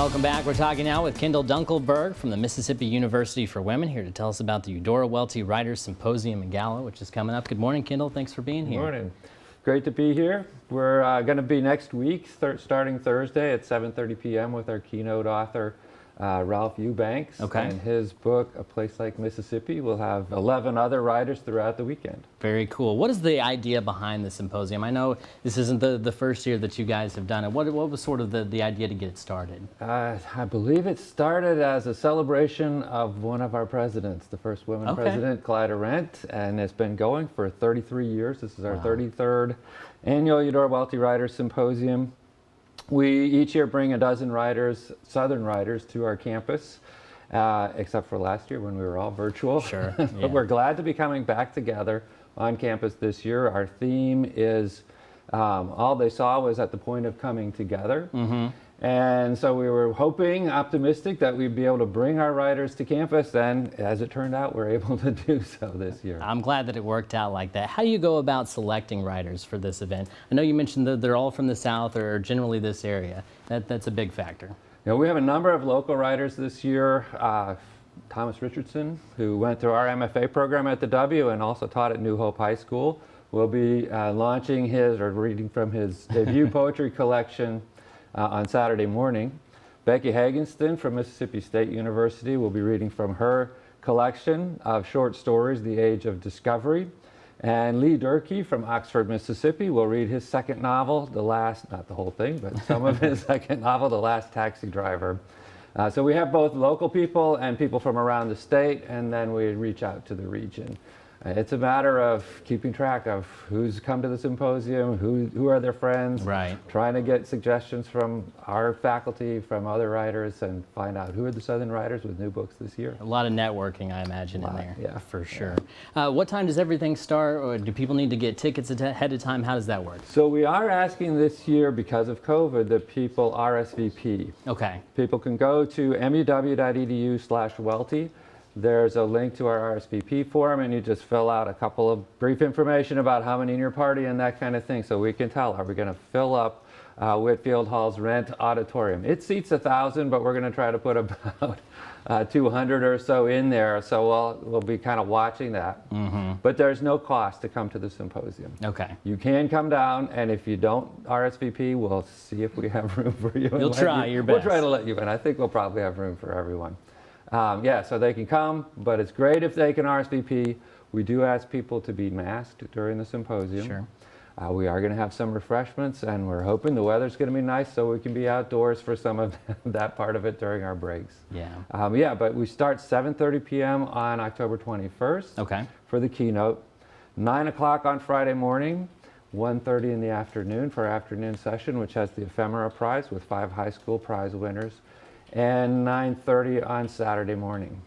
Welcome back. We're talking now with Kendal Dunkelberg from the Mississippi University for Women, here to tell us about the Eudora Welty Writers Symposium and Gala, which is coming up. Good morning, Kendal. Thanks for being here. Good morning. Great to be here. We're going to be next week, starting Thursday at 7:30 p.m. with our keynote author, Ralph Eubanks. Okay. And his book, A Place Like Mississippi, will have 11 other writers throughout the weekend. Very cool. What is the idea behind the symposium? I know this isn't the first year that you guys have done it. What was sort of the idea to get it started? I believe it started as a celebration of one of our presidents, the first woman president, Clyde Arendt, and it's been going for 33 years. This is our 33rd annual Eudora Welty Writers Symposium. We each year bring a dozen writers, Southern writers, to our campus, except for last year when we were all virtual. Sure. But Yeah. we're glad to be coming back together on campus this year. Our theme is all they saw was at the point of coming together. Mm-hmm. And so we were hoping, optimistic, that we'd be able to bring our writers to campus, and as it turned out, we're able to do so this year. I'm glad that it worked out like that. How do you go about selecting writers for this event? I know you mentioned that they're all from the South or generally this area. That's a big factor. You know, we have a number of local writers this year. Thomas Richardson, who went through our MFA program at the W and also taught at New Hope High School, will be launching reading from his debut poetry collection on Saturday morning. Becky Hagenston from Mississippi State University will be reading from her collection of short stories, The Age of Discovery. And Lee Durkee from Oxford, Mississippi will read his second novel, not the whole thing, but some of his second novel, The Last Taxi Driver. So we have both local people and people from around the state, and then we reach out to the region. It's a matter of keeping track of who's come to the symposium, who are their friends, Right. Trying to get suggestions from our faculty, from other writers, and find out who are the Southern writers with new books this year. A lot of networking, I imagine, in there. Yeah. For sure. What time does everything start, or do people need to get tickets ahead of time? How does that work? So we are asking this year, because of COVID, that people RSVP. Okay. People can go to muw.edu/Welty. There's a link to our RSVP form, and you just fill out a couple of brief information about how many in your party and that kind of thing, so we can tell, are we going to fill up Whitfield Hall's Rent Auditorium? It seats 1,000, but we're going to try to put about 200 or so in there, so we'll be kind of watching that. Mm-hmm. But there's no cost to come to the symposium. Okay. You can come down, and if you don't RSVP, we'll see if we have room for you. You'll try your best. We'll try to let you in. I think we'll probably have room for everyone. So they can come, but it's great if they can RSVP. We do ask people to be masked during the symposium. Sure. We are going to have some refreshments, and we're hoping the weather's going to be nice so we can be outdoors for some of that part of it during our breaks. Yeah. But we start 7:30 p.m. on October 21st Okay. for the keynote, 9 o'clock on Friday morning, 1:30 in the afternoon for our afternoon session, which has the ephemera prize with 5 high school prize winners, and 9:30 on Saturday morning.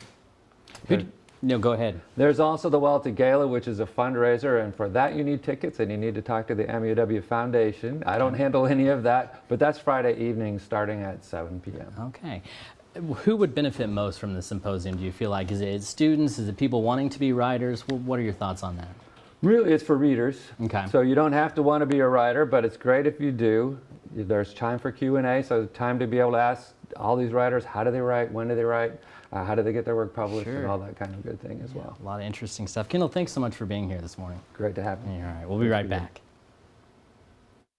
No, go ahead. There's also the Welty Gala, which is a fundraiser, and for that you need tickets, and you need to talk to the MUW Foundation. I don't handle any of that, but that's Friday evening starting at 7 p.m. Okay. Who would benefit most from the symposium, do you feel like? Is it students? Is it people wanting to be writers? What are your thoughts on that? Really, it's for readers. Okay. So you don't have to want to be a writer, but it's great if you do. There's time for Q&A, so time to be able to ask all these writers, how do they write, when do they write, how do they get their work published, and all that kind of good thing as well. A lot of interesting stuff. Kendal, thanks so much for being here this morning. Great to have you. All right, we'll be right back.